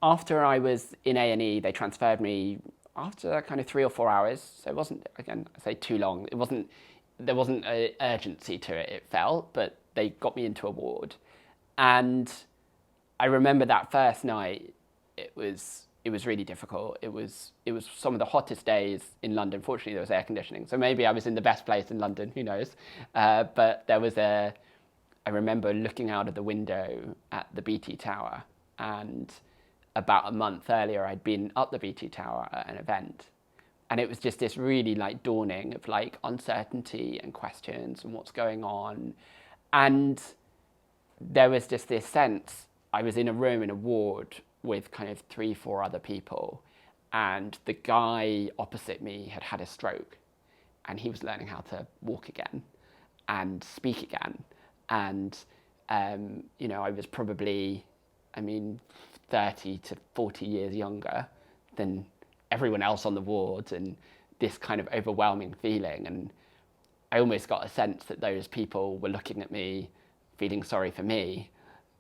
After I was in A&E, they transferred me after kind of 3 or 4 hours. So it wasn't, again, I say too long. There wasn't an urgency to it, it felt, but they got me into a ward. And I remember that first night, it was really difficult. It was some of the hottest days in London. Fortunately, there was air conditioning, so maybe I was in the best place in London. Who knows? But I remember looking out of the window at the BT Tower, and about a month earlier, I'd been up the BT Tower at an event, and it was just this really like dawning of like uncertainty and questions and what's going on, and there was just this sense. I was in a room in a ward with kind of 3, 4 other people, and the guy opposite me had had a stroke, and he was learning how to walk again and speak again. And I was probably, 30 to 40 years younger than everyone else on the ward, and this kind of overwhelming feeling. And I almost got a sense that those people were looking at me, feeling sorry for me,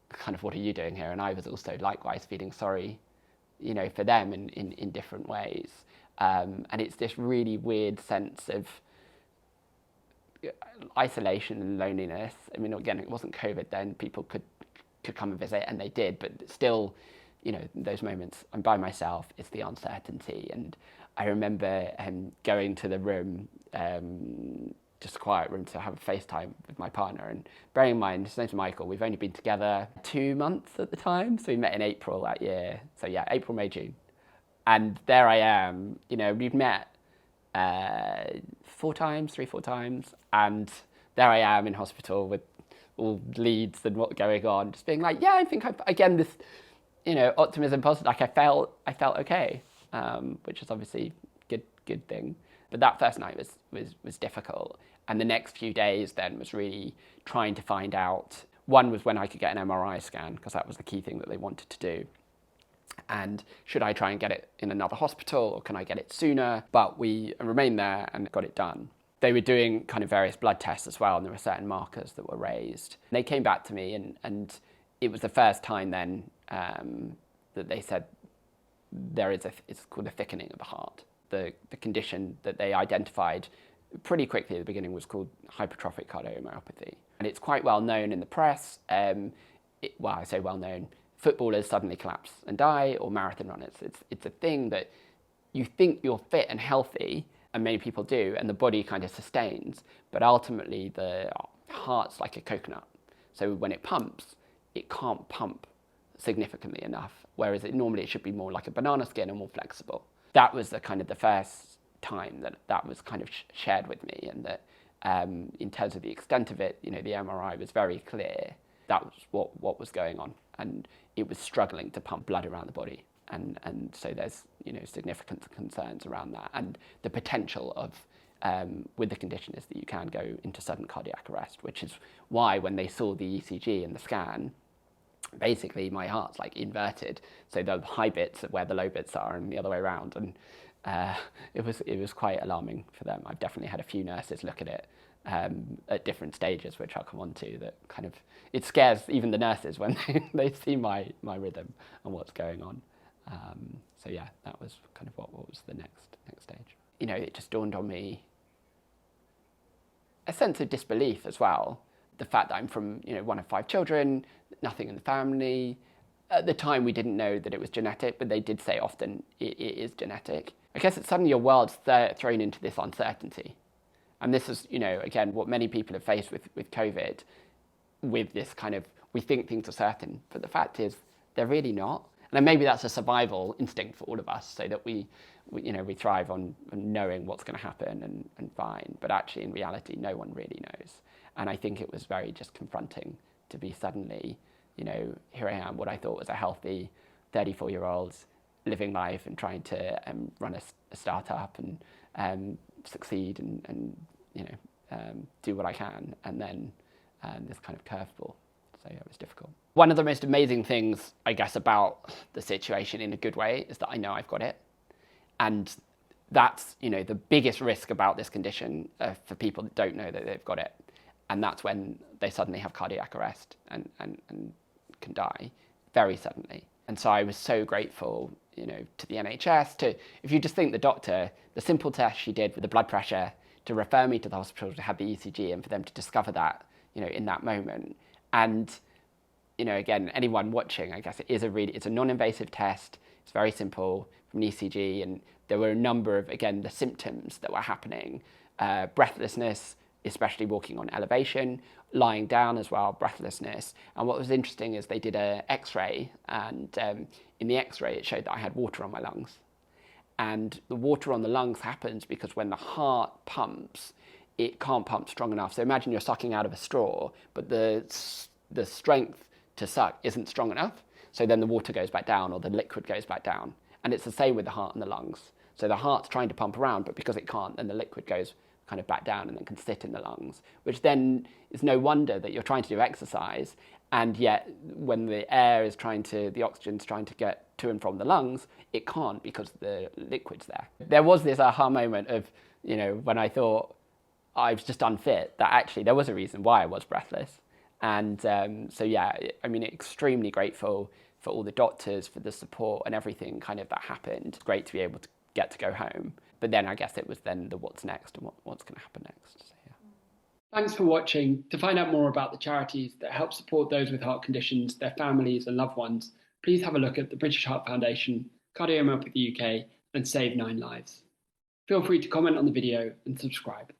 kind of, what are you doing here? And I was also likewise feeling sorry, for them in different ways. And it's this really weird sense of isolation and loneliness. Again, it wasn't COVID then, people could come and visit, and they did, but still, those moments, I'm by myself, it's the uncertainty. And I remember going to the room, just a quiet room, to have a FaceTime with my partner. And bearing in mind, his name's Michael, we've only been together 2 months at the time, so we met in April that year. So yeah, April, May, June. And there I am, we'd met 4 times, 3, 4 times, and there I am in hospital with all leads and what's going on, just being like, yeah, I think again, this, optimism, positive, like I felt okay, which is obviously good thing. But that first night was difficult, and the next few days then was really trying to find out. One was when I could get an MRI scan, because that was the key thing that they wanted to do. And should I try and get it in another hospital, or can I get it sooner? But we remained there and got it done. They were doing kind of various blood tests as well, and there were certain markers that were raised. They came back to me, and it was the first time then that they said it's called a thickening of the heart. The condition that they identified pretty quickly at the beginning was called Hypertrophic Cardiomyopathy. And it's quite well known in the press. I say well known. Footballers suddenly collapse and die, or marathon runners. It's a thing that you think you're fit and healthy, and many people do, and the body kind of sustains, but ultimately the heart's like a coconut. So when it pumps, it can't pump significantly enough, whereas normally it should be more like a banana skin and more flexible. That was the first time that was kind of shared with me, and that in terms of the extent of it, the MRI was very clear. That was what was going on, and it was struggling to pump blood around the body. And so there's significant concerns around that, and the potential of with the condition is that you can go into sudden cardiac arrest, which is why when they saw the ECG and the scan, basically my heart's like inverted, so the high bits are where the low bits are and the other way around, and it was quite alarming for them. I've definitely had a few nurses look at it at different stages, which I'll come on to, that kind of, it scares even the nurses when they see my rhythm and what's going on. So yeah, that was kind of what was the next stage. It just dawned on me a sense of disbelief as well. The fact that I'm from, one of 5 children, nothing in the family. At the time, we didn't know that it was genetic, but they did say often it is genetic. I guess it's suddenly your world's thrown into this uncertainty. And this is, again, what many people have faced with COVID, with this kind of, we think things are certain, but the fact is they're really not. And maybe that's a survival instinct for all of us, so that we thrive on knowing what's going to happen and fine. But actually, in reality, no one really knows. And I think it was very just confronting to be suddenly, here I am, what I thought was a healthy 34-year-old living life and trying to run a startup and succeed and do what I can. And then this kind of curveball. So yeah, it was difficult. One of the most amazing things, I guess, about the situation in a good way is that I know I've got it. And that's, the biggest risk about this condition for people that don't know that they've got it. And that's when they suddenly have cardiac arrest and can die very suddenly. And so I was so grateful, you know, to the NHS, to, if you just think the doctor, the simple test she did with the blood pressure to refer me to the hospital to have the ECG and for them to discover that, you know, in that moment. And, you know, again, anyone watching, I guess it's a non-invasive test. It's very simple from an ECG. And there were a number of, again, the symptoms that were happening, breathlessness, especially walking on elevation, lying down as well, breathlessness. And what was interesting is they did an X-ray, and in the X-ray it showed that I had water on my lungs. And the water on the lungs happens because when the heart pumps, it can't pump strong enough. So imagine you're sucking out of a straw, but the strength to suck isn't strong enough. So then the water goes back down, or the liquid goes back down. And it's the same with the heart and the lungs. So the heart's trying to pump around, but because it can't, then the liquid goes kind of back down and then can sit in the lungs, which then is no wonder that you're trying to do exercise, and yet when the oxygen's trying to get to and from the lungs, it can't because the liquid's there. There was this aha moment of, you know, when I thought I was just unfit, that actually there was a reason why I was breathless. And so yeah, I mean, extremely grateful for all the doctors, for the support and everything kind of that happened. Great to be able to get to go home. But then I guess it was then the what's next and what's going to happen next. So, yeah. Thanks for watching. To find out more about the charities that help support those with heart conditions, their families and loved ones, please have a look at the British Heart Foundation, Cardiomyopathy UK and Save 9 Lives. Feel free to comment on the video and subscribe.